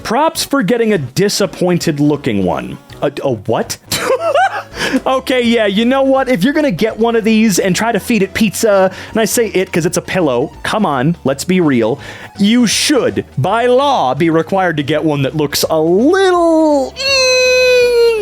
Props for getting a disappointed looking one. A what? Okay, yeah, you know what? If you're gonna get one of these and try to feed it pizza, and I say it because it's a pillow, come on, let's be real, you should, by law, be required to get one that looks a little...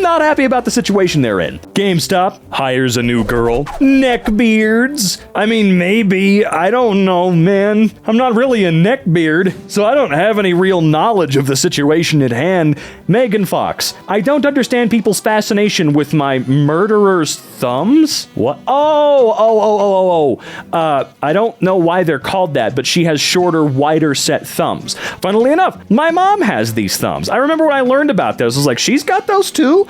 not happy about the situation they're in. GameStop hires a new girl. Neckbeards. I mean, maybe. I don't know, man. I'm not really a neckbeard, so I don't have any real knowledge of the situation at hand. Megan Fox. I don't understand people's fascination with my murderer's thumbs? What? I don't know why they're called that, but she has shorter, wider set thumbs. Funnily enough, my mom has these thumbs. I remember when I learned about those, I was like, she's got those too?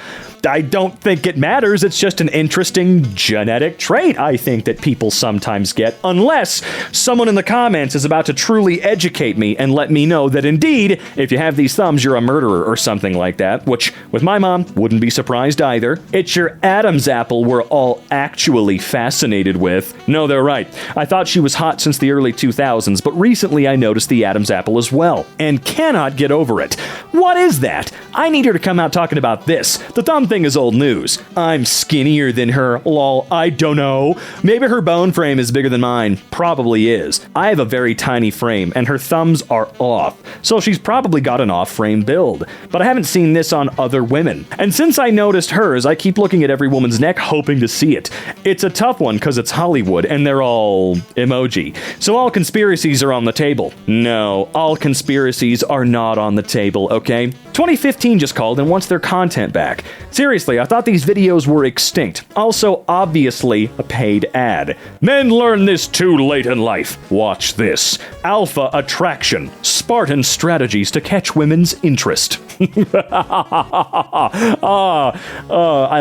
I don't think it matters. It's just an interesting genetic trait, I think, that people sometimes get, unless someone in the comments is about to truly educate me and let me know that indeed, if you have these thumbs, you're a murderer or something like that, which, with my mom, wouldn't be surprised either. It's your Adam's apple we're all actually fascinated with. No, they're right. I thought she was hot since the early 2000s, but recently I noticed the Adam's apple as well, and cannot get over it. What is that? I need her to come out talking about this. The thumb thing is old news. I'm skinnier than her. Lol, I don't know. Maybe her bone frame is bigger than mine. Probably is. I have a very tiny frame, and her thumbs are off, so she's probably got an off-frame build. But I haven't seen this on other women. And since I noticed hers, I keep looking at every woman's neck hoping to see it. It's a tough one because it's Hollywood, and they're all emoji. So all conspiracies are on the table. No, all conspiracies are not on the table, okay? 2015 just called and wants their content back. Seriously, I thought these videos were extinct. Also, obviously, a paid ad. Men learn this too late in life. Watch this. Alpha attraction. Spartan strategies to catch women's interest. I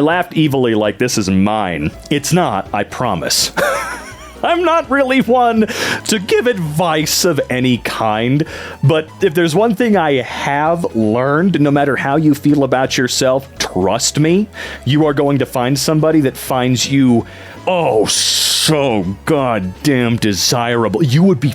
laughed evilly like this is mine. It's not, I promise. I'm not really one to give advice of any kind, but if there's one thing I have learned, no matter how you feel about yourself, trust me, you are going to find somebody that finds you, so goddamn desirable. You would be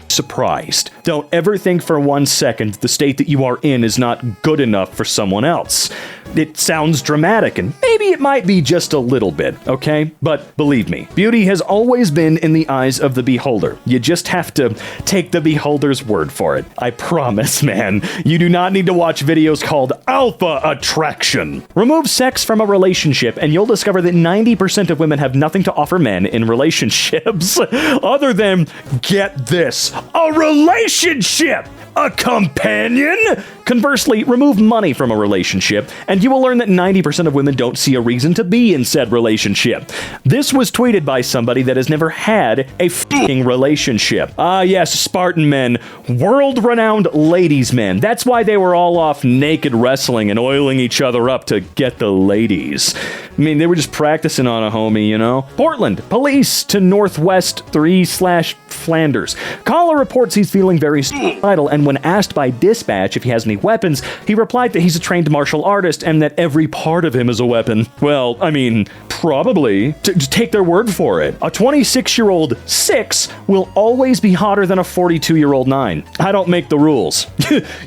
surprised. Don't ever think for 1 second the state that you are in is not good enough for someone else. It sounds dramatic, and maybe it might be just a little bit, okay? But believe me, beauty has always been in the eyes of the beholder. You just have to take the beholder's word for it. I promise, man. You do not need to watch videos called Alpha Attraction. Remove sex from a relationship, and you'll discover that 90% of women have nothing to offer men in relationships, other than, get this, a relationship! A companion? Conversely, remove money from a relationship, and you will learn that 90% of women don't see a reason to be in said relationship. This was tweeted by somebody that has never had a f***ing relationship. Ah, yes, Spartan men. World-renowned ladies' men. That's why they were all off naked wrestling and oiling each other up to get the ladies. I mean, they were just practicing on a homie, you know? Portland, police to Northwest 3/Flanders. Caller reports he's feeling very suicidal, and when asked by dispatch if he has any weapons, he replied that he's a trained martial artist and that every part of him is a weapon. Well, I mean, probably. To take their word for it. A 26-year-old 6 will always be hotter than a 42-year-old 9. I don't make the rules.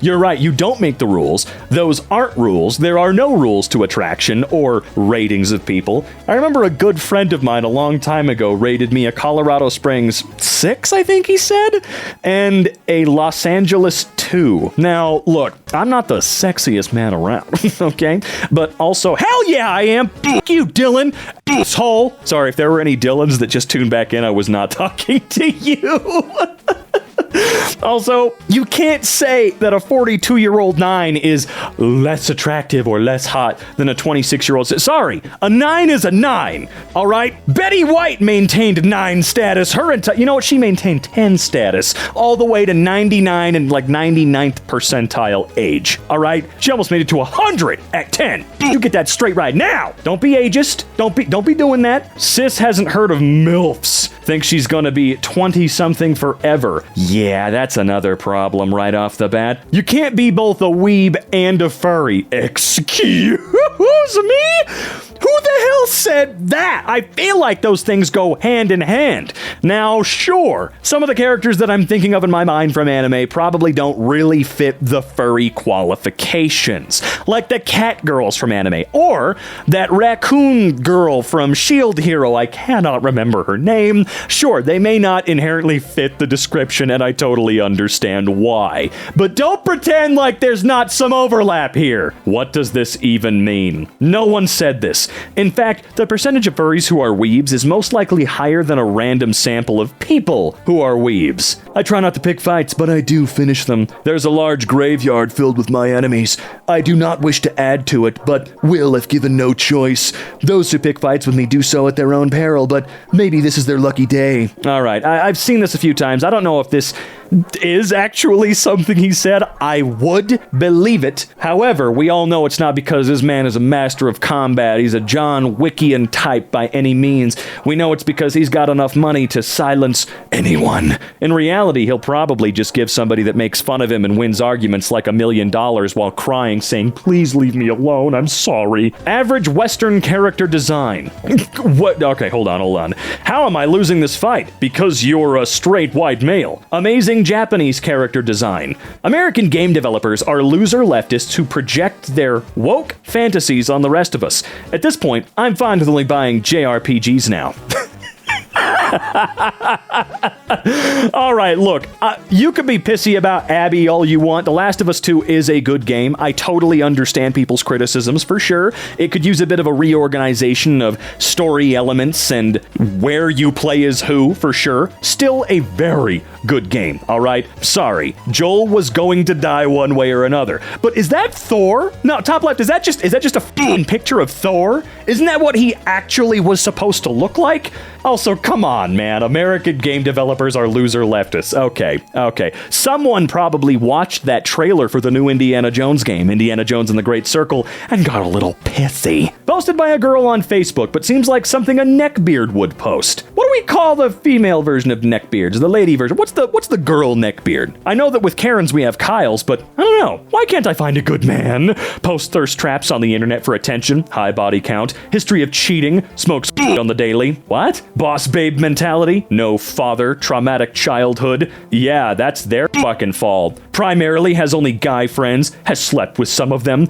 You're right, you don't make the rules. Those aren't rules. There are no rules to attraction or ratings of people. I remember a good friend of mine a long time ago rated me a Colorado Springs 6, I think he said, and a Los Angeles 2. Now, look, I'm not the sexiest man around, okay? But also, hell yeah, I am. F*** you, Dylan. Asshole. Sorry, if there were any Dylans that just tuned back in, I was not talking to you. Also, you can't say that a 42-year-old 9 is less attractive or less hot than a 26-year-old. Sorry, a 9 is a 9, all right? Betty White maintained 9 status. You know what? She maintained 10 status all the way to 99 and like 99th percentile age, all right? She almost made it to 100 at 10. You get that straight right now. Don't be ageist. Don't be doing that. Sis hasn't heard of MILFs. Thinks she's gonna be 20-something forever. Yeah, that's another problem right off the bat. You can't be both a weeb and a furry. Excuse me? Who the hell said that? I feel like those things go hand in hand. Now, sure, some of the characters that I'm thinking of in my mind from anime probably don't really fit the furry qualifications, like the cat girls from anime, or that raccoon girl from Shield Hero. I cannot remember her name. Sure, they may not inherently fit the description, and I totally understand why. But don't pretend like there's not some overlap here. What does this even mean? No one said this. In fact, the percentage of furries who are weebs is most likely higher than a random sample of people who are weebs. I try not to pick fights, but I do finish them. There's a large graveyard filled with my enemies. I do not wish to add to it, but will if given no choice. Those who pick fights with me do so at their own peril, but maybe this is their lucky day. Alright, I've seen this a few times. I don't know if this is actually something he said. I would believe it. However, we all know it's not because this man is a master of combat. He's a John Wickian type by any means. We know it's because he's got enough money to silence anyone. In reality, he'll probably just give somebody that makes fun of him and wins arguments like $1 million while crying, saying, "Please leave me alone, I'm sorry." Average Western character design. What? Okay, hold on. How am I losing this fight? Because you're a straight white male. Amazing Japanese character design. American game developers are loser leftists who project their woke fantasies on the rest of us. At this point, I'm fine with only buying JRPGs now. All right, look, you could be pissy about Abby all you want. The Last of Us 2 is a good game. I totally understand people's criticisms, for sure. It could use a bit of a reorganization of story elements and where you play as who, for sure. Still a very good game, all right? Sorry, Joel was going to die one way or another. But is that Thor? No, top left, is that just a f***ing picture of Thor? Isn't that what he actually was supposed to look like? Also, come on, man. American game developers are loser leftists. Okay. Someone probably watched that trailer for the new Indiana Jones game, Indiana Jones and the Great Circle, and got a little pissy. Posted by a girl on Facebook, but seems like something a neckbeard would post. What do we call the female version of neckbeards? The lady version? What's the girl neckbeard? I know that with Karens we have Kyles, but I don't know. Why can't I find a good man? Post thirst traps on the internet for attention, high body count, history of cheating, smokes on the daily. What? Boss babe mentality, no father, traumatic childhood. Yeah, that's their fucking fault. Primarily has only guy friends, has slept with some of them.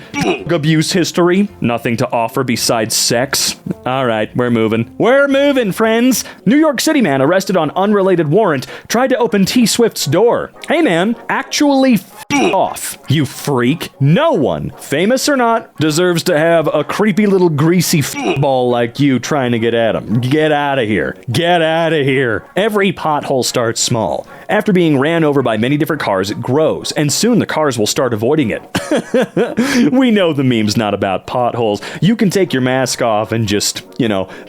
Abuse history, nothing to offer besides sex. Alright, we're moving, friends. New York City man arrested on unrelated warrant tried to open T Swift's door. Hey man, actually off, you freak. No one, famous or not, deserves to have a creepy little greasy ball like you trying to get at him. Get out of here. Every pothole starts small. After being ran over by many different cars, it grows, and soon the cars will start avoiding it. We know the meme's not about potholes. You can take your mask off and just,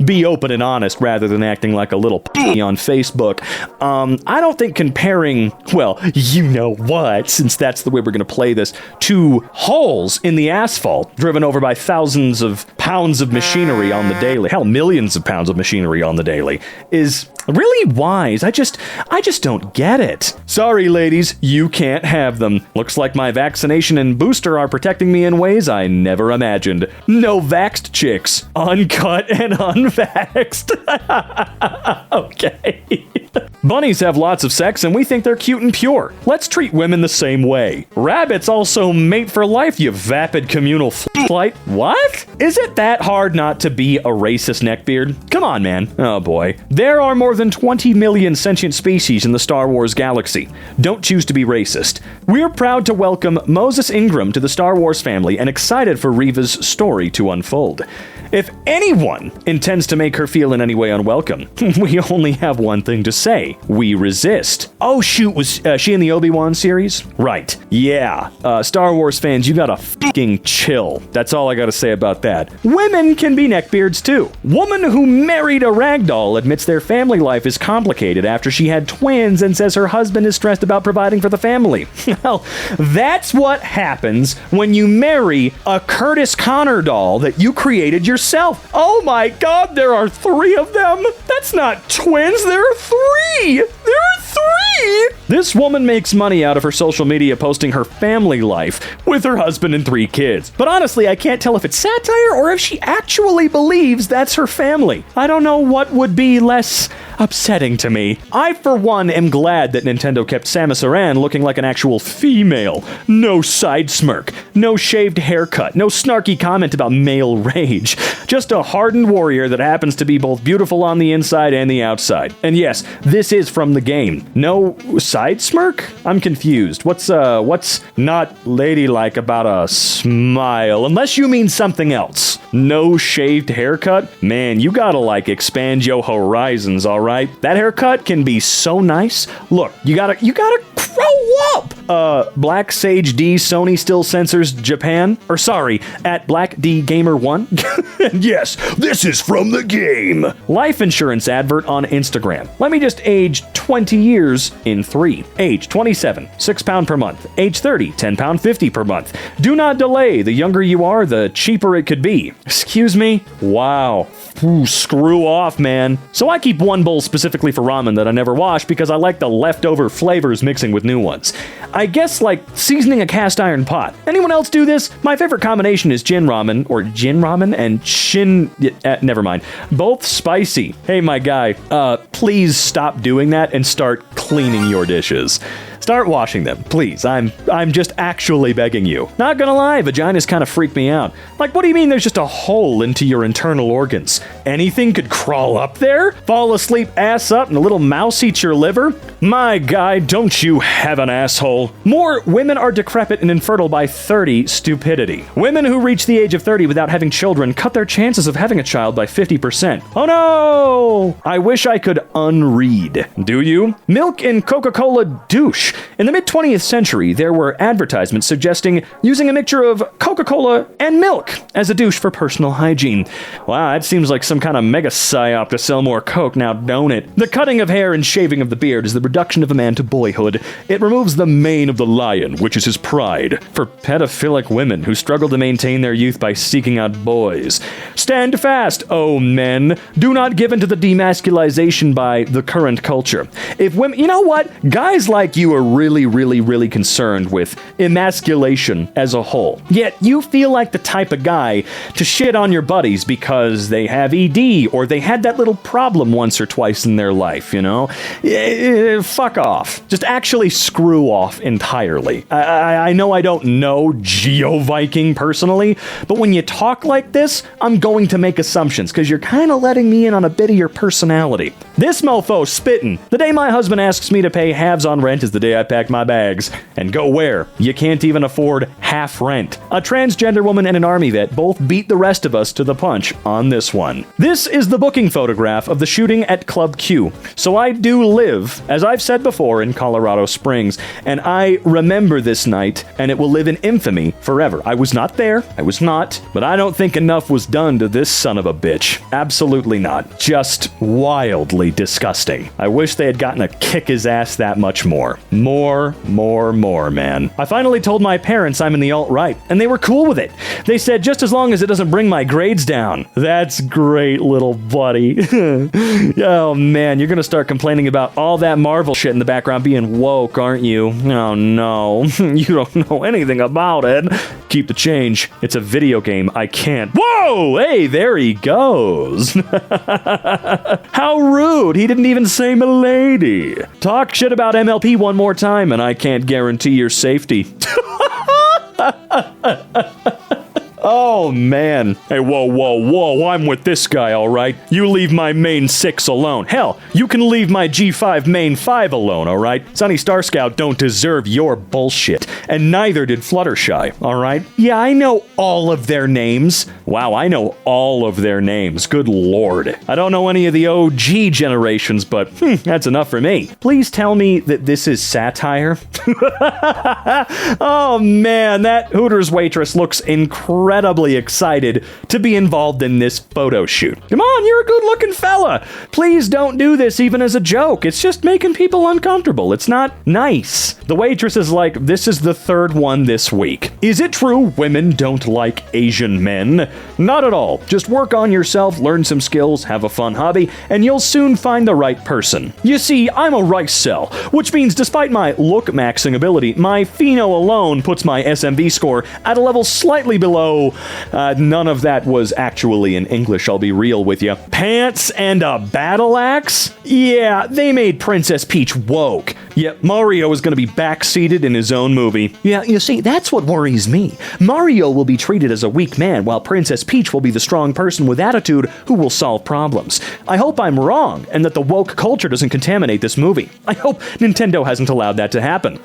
be open and honest rather than acting like a little on Facebook. I don't think comparing, well, you know what, since that's the way we're going to play this, to holes in the asphalt driven over by thousands of pounds of machinery on the daily, hell, millions of pounds of machinery on the daily, is really wise. I just don't get it. Sorry, ladies, you can't have them. Looks like my vaccination and booster are protecting me in ways I never imagined. No vaxxed chicks. Uncut and unvaxxed. Okay. Bunnies have lots of sex and we think they're cute and pure. Let's treat women the same way. Rabbits also mate for life, you vapid communal flight. What? Is it that hard not to be a racist neckbeard? Come on, man. Oh boy. There are more than 20 million sentient species in the Star Wars galaxy. Don't choose to be racist. We're proud to welcome Moses Ingram to the Star Wars family and excited for Reva's story to unfold. If anyone intends to make her feel in any way unwelcome, we only have one thing to say. We resist. Oh shoot, was she in the Obi-Wan series? Right. Yeah. Star Wars fans, you gotta fucking chill. That's all I gotta say about that. Women can be neckbeards too. Woman who married a ragdoll admits their family life is complicated after she had twins and says her husband is stressed about providing for the family. Well, that's what happens when you marry a Curtis Connor doll that you created yourself. Oh my god, there are 3 of them? That's not twins, there are 3! There are 3! This woman makes money out of her social media posting her family life with her husband and 3 kids. But honestly, I can't tell if it's satire or if she actually believes that's her family. I don't know what would be less upsetting to me. I, for one, am glad that Nintendo kept Samus Aran looking like an actual female. No side smirk, no shaved haircut, no snarky comment about male rage. Just a hardened warrior that happens to be both beautiful on the inside and the outside. And yes, this is from the game. No side smirk? I'm confused. What's not ladylike about a smile? Unless you mean something else. No shaved haircut? Man, you gotta expand your horizons, alright? That haircut can be so nice. Look, you gotta grow up! Black Sage D Sony still censors Japan? Or sorry, at Black D Gamer 1? Yes, this is from the game! Life insurance advert on Instagram. Let me just age 20 years in 3. Age 27, £6 per month. Age 30, £10, 50 per month. Do not delay. The younger you are, the cheaper it could be. Excuse me? Wow. Ooh, screw off, man. So I keep one bowl specifically for ramen that I never wash because I like the leftover flavors mixing with new ones. I guess like seasoning a cast iron pot. Anyone else do this? My favorite combination is gin ramen and shin... never mind. Both spicy. Hey, my guy, please stop doing that and start cleaning your dishes. Start washing them, please. I'm just actually begging you. Not gonna lie, vaginas kind of freak me out. Like, what do you mean there's just a hole into your internal organs? Anything could crawl up there? Fall asleep ass up and a little mouse eats your liver? My guy, don't you have an asshole? More women are decrepit and infertile by 30 stupidity. Women who reach the age of 30 without having children cut their chances of having a child by 50%. Oh no! I wish I could unread. Do you? Milk and Coca-Cola douche. In the mid-20th century, there were advertisements suggesting using a mixture of Coca-Cola and milk as a douche for personal hygiene. Wow, that seems like some kind of mega psyop to sell more Coke now, don't it? The cutting of hair and shaving of the beard is the reduction of a man to boyhood. It removes the mane of the lion, which is his pride, for pedophilic women who struggle to maintain their youth by seeking out boys. Stand fast, oh men. Do not give in to the demasculization by the current culture. If women, you know what? Guys like you are really concerned with emasculation as a whole. Yet you feel like the type of guy to shit on your buddies because they have ED or they had that little problem once or twice in their life, you know? Fuck off. Just actually screw off entirely. I know I don't know Geo-Viking personally, but when you talk like this, I'm going to make assumptions because you're kind of letting me in on a bit of your personality. This mofo spittin'. The day my husband asks me to pay halves on rent is the day I pack my bags. And go where? You can't even afford half rent. A transgender woman and an army vet both beat the rest of us to the punch on this one. This is the booking photograph of the shooting at Club Q. So I do live, as I've said before, in Colorado Springs, and I remember this night, and it will live in infamy forever. I was not there, but I don't think enough was done to this son of a bitch. Absolutely not. Just wildly disgusting. I wish they had gotten to kick his ass that much more. More, man. I finally told my parents I'm in the alt-right, and they were cool with it. They said just as long as it doesn't bring my grades down. That's great, little buddy. Oh man, you're gonna start complaining about all that Marvel shit in the background being woke, aren't you? Oh no, you don't know anything about it. Keep the change. It's a video game. I can't. Whoa! Hey, there he goes. How rude. He didn't even say milady. Talk shit about MLP one more time and I can't guarantee your safety. Oh, man. Hey, whoa, I'm with this guy, all right? You leave my main 6 alone. Hell, you can leave my G5 main 5 alone, all right? Sunny Star Scout don't deserve your bullshit, and neither did Fluttershy, all right? Yeah, I know all of their names. Wow, I know all of their names. Good lord. I don't know any of the OG generations, but that's enough for me. Please tell me that this is satire. Oh, man, that Hooters waitress looks incredibly really excited to be involved in this photo shoot. Come on, you're a good-looking fella. Please don't do this even as a joke. It's just making people uncomfortable. It's not nice. The waitress is like, this is the third one this week. Is it true women don't like Asian men? Not at all. Just work on yourself, learn some skills, have a fun hobby, and you'll soon find the right person. You see, I'm a rice cell, which means despite my look-maxing ability, my pheno alone puts my SMV score at a level slightly below... none of that was actually in English, I'll be real with you. Pants and a battle axe? Yeah, they made Princess Peach woke. Yet Mario is going to be backseated in his own movie. Yeah, you see, that's what worries me. Mario will be treated as a weak man, while Princess Peach will be the strong person with attitude who will solve problems. I hope I'm wrong, and that the woke culture doesn't contaminate this movie. I hope Nintendo hasn't allowed that to happen.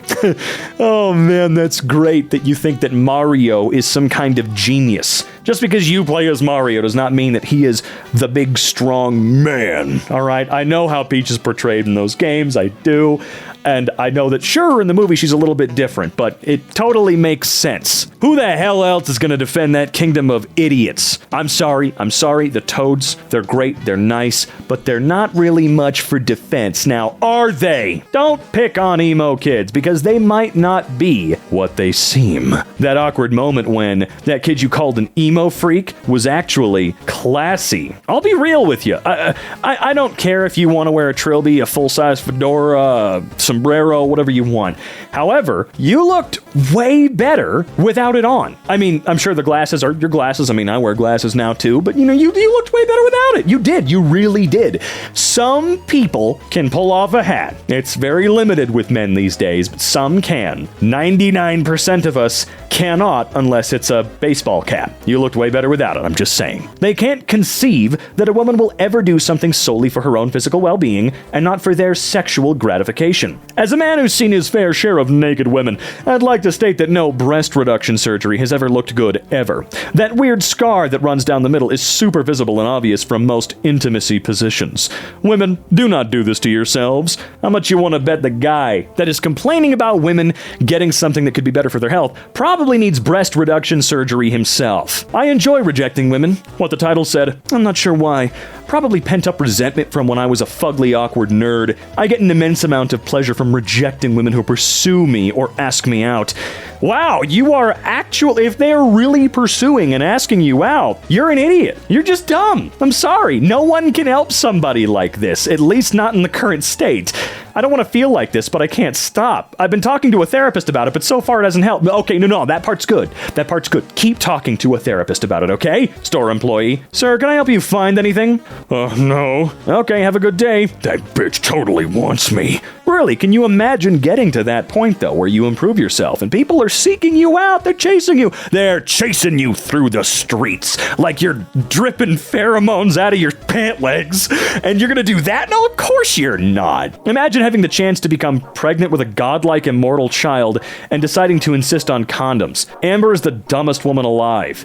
Oh man, that's great that you think that Mario is some kind of genius. Just because you play as Mario does not mean that he is the big, strong man. Alright, I know how Peach is portrayed in those games, I do. And I know that, sure, in the movie she's a little bit different, but it totally makes sense. Who the hell else is going to defend that kingdom of idiots? I'm sorry, the Toads, they're great, they're nice, but they're not really much for defense. Now, are they? Don't pick on emo kids, because they might not be what they seem. That awkward moment when that kid you called an emo freak was actually classy. I'll be real with you. I don't care if you want to wear a trilby, a full-size fedora, sombrero, whatever you want. However, you looked way better without it on. I mean, I'm sure the glasses are your glasses. I mean, I wear glasses now too, but you know, you looked way better without it. You did. You really did. Some people can pull off a hat. It's very limited with men these days, but some can. 99% of us cannot unless it's a baseball cap. You looked way better without it, I'm just saying. They can't conceive that a woman will ever do something solely for her own physical well-being and not for their sexual gratification. As a man who's seen his fair share of naked women, I'd like to state that no breast reduction surgery has ever looked good, ever. That weird scar that runs down the middle is super visible and obvious from most intimacy positions. Women, do not do this to yourselves. How much you want to bet the guy that is complaining about women getting something that could be better for their health probably needs breast reduction surgery himself? I enjoy rejecting women. What the title said, I'm not sure why. Probably pent-up resentment from when I was a fugly, awkward nerd. I get an immense amount of pleasure from rejecting women who pursue me or ask me out. Wow, you are actually, if they're really pursuing and asking you out, you're an idiot. You're just dumb. I'm sorry. No one can help somebody like this, at least not in the current state. I don't want to feel like this, but I can't stop. I've been talking to a therapist about it, but so far it hasn't helped. Okay, no, that part's good. That part's good. Keep talking to a therapist about it, okay? Store employee. Sir, can I help you find anything? No. Okay, have a good day. That bitch totally wants me. Really, can you imagine getting to that point, though, where you improve yourself and people are seeking you out? They're chasing you. They're chasing you through the streets like you're dripping pheromones out of your pant legs. And you're gonna do that? No, of course you're not. Imagine having the chance to become pregnant with a godlike immortal child and deciding to insist on condoms. Amber is the dumbest woman alive.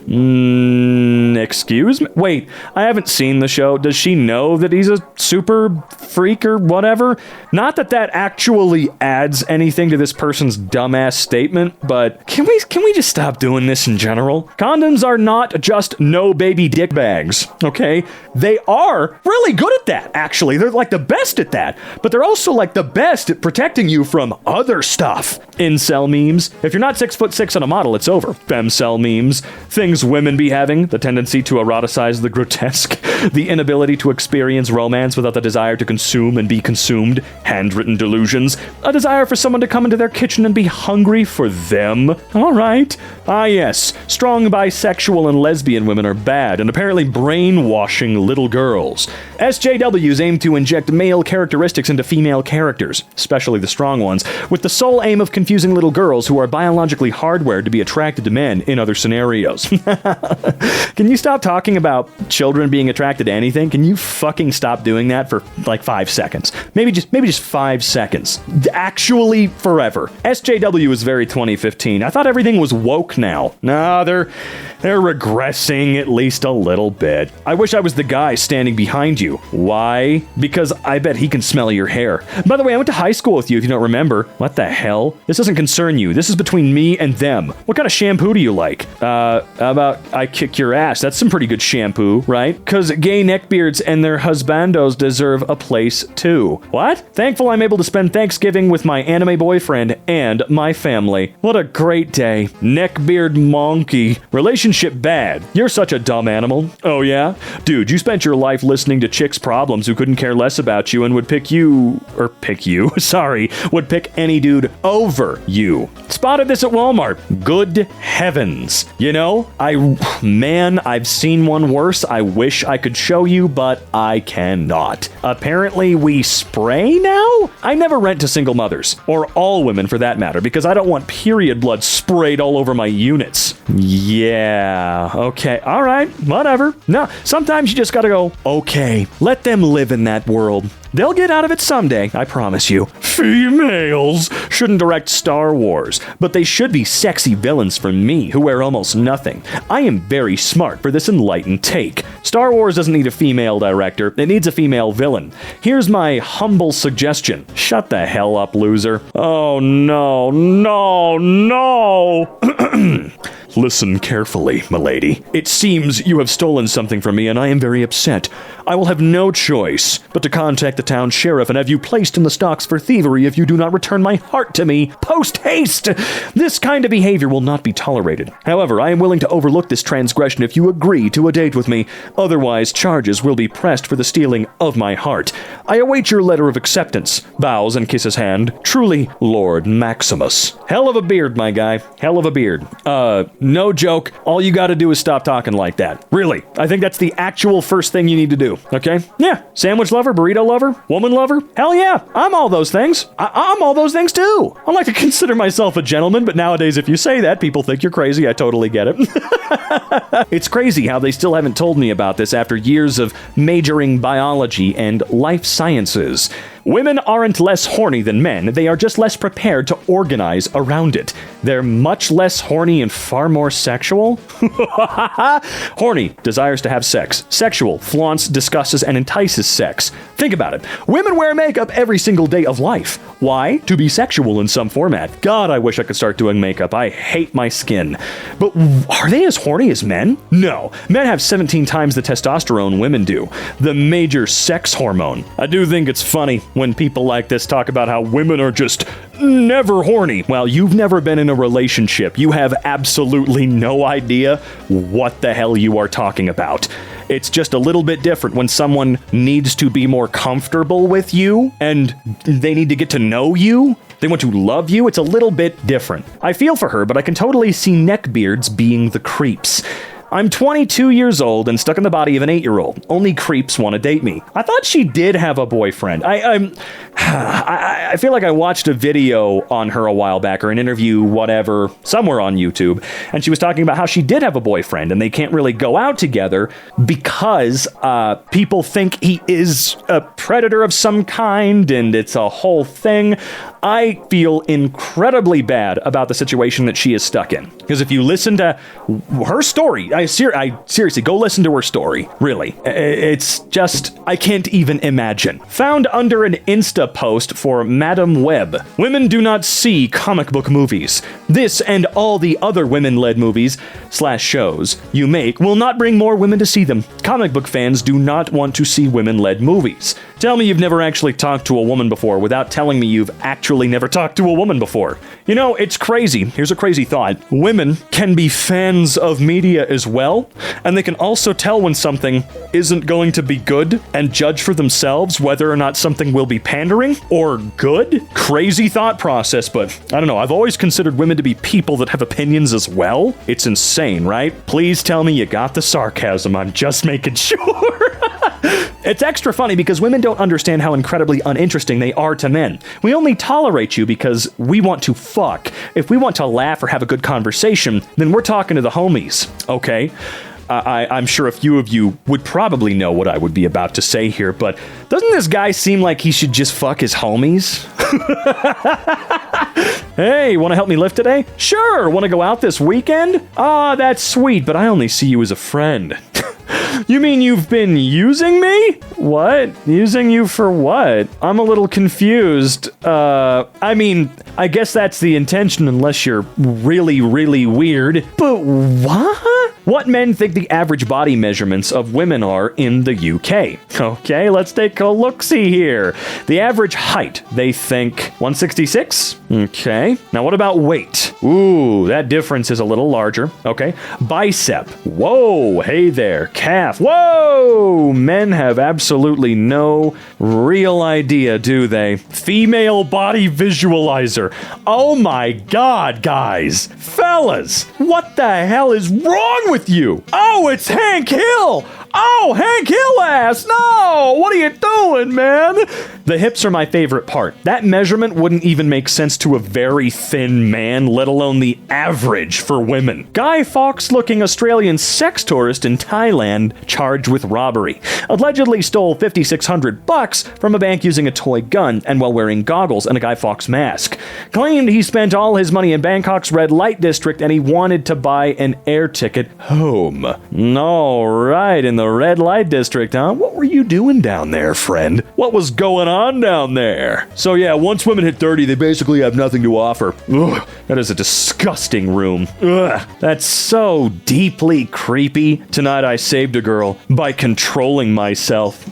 Excuse me? Wait, I haven't seen the show. Does she know that he's a super freak or whatever? Not that that actually adds anything to this person's dumbass statement, but can we just stop doing this in general? Condoms are not just no baby dick bags, okay? They are really good at that, actually. They're like the best at that, but they're also like the best at protecting you from other stuff. Incel memes. If you're not 6'6" on a model, it's over. Femcel memes. Things women be having. The tendency to eroticize the grotesque. The inability to experience romance without the desire to consume and be consumed. Handwritten delusions. A desire for someone to come into their kitchen and be hungry for them. Alright. Ah yes. Strong bisexual and lesbian women are bad and apparently brainwashing little girls. SJWs aim to inject male characteristics into female characters, especially the strong ones, with the sole aim of confusing little girls who are biologically hardwired to be attracted to men in other scenarios. Can you stop talking about children being attracted attracted to anything, can you fucking stop doing that for like 5 seconds? Maybe just 5 seconds. Actually, forever. SJW is very 2015. I thought everything was woke now. Nah, they're regressing at least a little bit. I wish I was the guy standing behind you. Why? Because I bet he can smell your hair. By the way, I went to high school with you if you don't remember. What the hell? This doesn't concern you. This is between me and them. What kind of shampoo do you like? How about I kick your ass? That's some pretty good shampoo, right? Because gay neckbeards and their husbandos deserve a place too. What? Thankful I'm able to spend Thanksgiving with my anime boyfriend and my family. What a great day. Neckbeard monkey. Relationship bad. You're such a dumb animal. Oh yeah? Dude, you spent your life listening to chicks' problems who couldn't care less about you and would pick you, sorry, would pick any dude over you. Spotted this at Walmart. Good heavens. You know, I've seen one worse. I wish I could show you, but I cannot. Apparently we spray now? I never rent to single mothers, or all women for that matter, because I don't want period blood sprayed all over my units. Yeah, okay, all right, whatever. No, sometimes you just gotta go, okay, let them live in that world. They'll get out of it someday, I promise you. Females shouldn't direct Star Wars, but they should be sexy villains for me, who wear almost nothing. I am very smart for this enlightened take. Star Wars doesn't need a female director, it needs a female villain. Here's my humble suggestion. Shut the hell up, loser. Oh no, no, no! Listen carefully, milady. It seems you have stolen something from me, and I am very upset. I will have no choice but to contact the town sheriff and have you placed in the stocks for thievery if you do not return my heart to me post-haste. This kind of behavior will not be tolerated. However, I am willing to overlook this transgression if you agree to a date with me. Otherwise, charges will be pressed for the stealing of my heart. I await your letter of acceptance. Bows and kisses hand. Truly, Lord Maximus. Hell of a beard, my guy. Hell of a beard. No joke. All you gotta do is stop talking like that. Really. I think that's the actual first thing you need to do. Okay? Yeah. Sandwich lover, burrito lover, woman lover. Hell yeah. I'm all those things. I'm all those things too. I like to consider myself a gentleman, but nowadays if you say that, people think you're crazy. I totally get it. It's crazy how they still haven't told me about this after years of majoring biology and life sciences. Women aren't less horny than men, they are just less prepared to organize around it. They're much less horny and far more sexual. Horny, desires to have sex. Sexual, flaunts, discusses, and entices sex. Think about it. Women wear makeup every single day of life. Why? To be sexual in some format. God, I wish I could start doing makeup. I hate my skin. But are they as horny as men? No. Men have 17 times the testosterone women do. The major sex hormone. I do think it's funny when people like this talk about how women are just never horny. Well, you've never been in a relationship. You have absolutely no idea what the hell you are talking about. It's just a little bit different when someone needs to be more comfortable with you and they need to get to know you. They want to love you. It's a little bit different. I feel for her, but I can totally see neckbeards being the creeps. I'm 22 years old and stuck in the body of an 8-year-old. Only creeps want to date me. I thought she did have a boyfriend. I feel like I watched a video on her a while back, or an interview, whatever, somewhere on YouTube, and she was talking about how she did have a boyfriend and they can't really go out together because people think he is a predator of some kind and it's a whole thing. I feel incredibly bad about the situation that she is stuck in. Because if you listen to her story, I seriously, go listen to her story. Really. It's just, I can't even imagine. Found under an Insta post for Madam Web. Women do not see comic book movies. This and all the other women-led movies / shows you make will not bring more women to see them. Comic book fans do not want to see women-led movies. Tell me you've never actually talked to a woman before without telling me you've actually never talked to a woman before. You know, it's crazy. Here's a crazy thought. Women can be fans of media as well, and they can also tell when something isn't going to be good and judge for themselves whether or not something will be pandering or good. Crazy thought process, but I don't know. I've always considered women to be people that have opinions as well. It's insane, right? Please tell me you got the sarcasm. I'm just making sure. It's extra funny because women don't understand how incredibly uninteresting they are to men. We only tolerate you because we want to fuck. If we want to laugh or have a good conversation, then we're talking to the homies, okay? I'm sure a few of you would probably know what I would be about to say here, but doesn't this guy seem like he should just fuck his homies? Hey, want to help me lift today? Sure, want to go out this weekend? Ah, that's sweet, but I only see you as a friend. You mean you've been using me? What? Using you for what? I'm a little confused. I mean, I guess that's the intention unless you're really, really weird. But what? What men think the average body measurements of women are in the UK? Okay, let's take a look-see here. The average height, they think 166? Okay. Now what about weight? Ooh, that difference is a little larger. Okay. Bicep. Whoa, hey there. Calf. Whoa! Men have absolutely no real idea, do they? Female body visualizer. Oh my god, guys. Fellas, what the hell is wrong with you? Oh, it's Hank Hill! Oh, Hank Hill ass! No! What are you doing, man? The hips are my favorite part. That measurement wouldn't even make sense to a very thin man, let alone the average for women. Guy Fawkes-looking Australian sex tourist in Thailand charged with robbery. Allegedly stole $5,600 from a bank using a toy gun and while wearing goggles and a Guy Fawkes mask. Claimed he spent all his money in Bangkok's red light district and he wanted to buy an air ticket home. All right, in the red light district, huh? What were you doing down there, friend? What was going on down there? So yeah, once women hit 30, they basically have nothing to offer. Ugh, that is a disgusting room. Ugh, that's so deeply creepy. Tonight I saved a girl by controlling myself.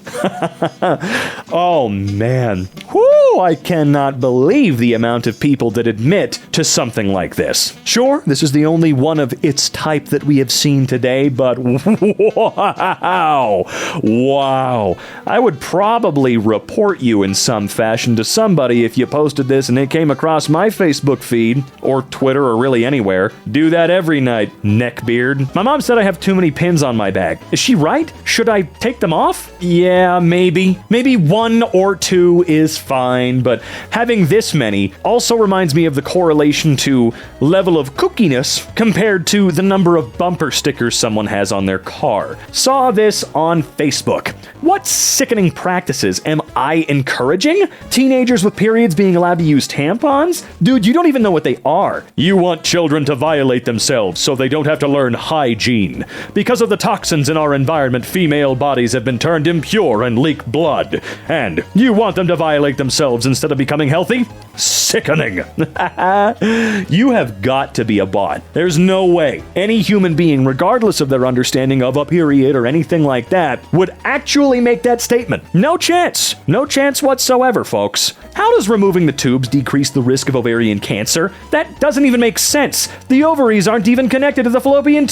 Oh man. Whew, I cannot believe the amount of people that admit to something like this. Sure, this is the only one of its type that we have seen today, but wow. Wow. I would probably report you in some fashion to somebody if you posted this and it came across my Facebook feed, or Twitter, or really anywhere. Do that every night, neckbeard. My mom said I have too many pins on my bag. Is she right? Should I take them off? Yeah, maybe. Maybe 1 or 2 is fine, but having this many also reminds me of the correlation to level of cookiness compared to the number of bumper stickers someone has on their car. Saw this on Facebook. What sickening practices am I encouraging? Teenagers with periods being allowed to use tampons? Dude, you don't even know what they are. You want children to violate themselves so they don't have to learn hygiene. Because of the toxins in our environment, female bodies have been turned impure and leak blood. And you want them to violate themselves instead of becoming healthy? Sickening. You have got to be a bot. There's no way any human being, regardless of their understanding of a period or anything like that, would actually make that statement. No chance. No chance whatsoever, folks. How does removing the tubes decrease the risk of ovarian cancer? That doesn't even make sense. The ovaries aren't even connected to the fallopian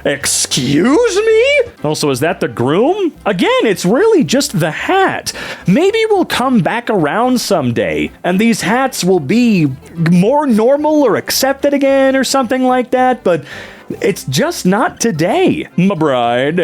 Excuse me? Also, is that the groom? Again, it's really just the hat. Maybe we'll come back around someday, and these hats will be more normal or accepted again or something like that, but it's just not today. My bride.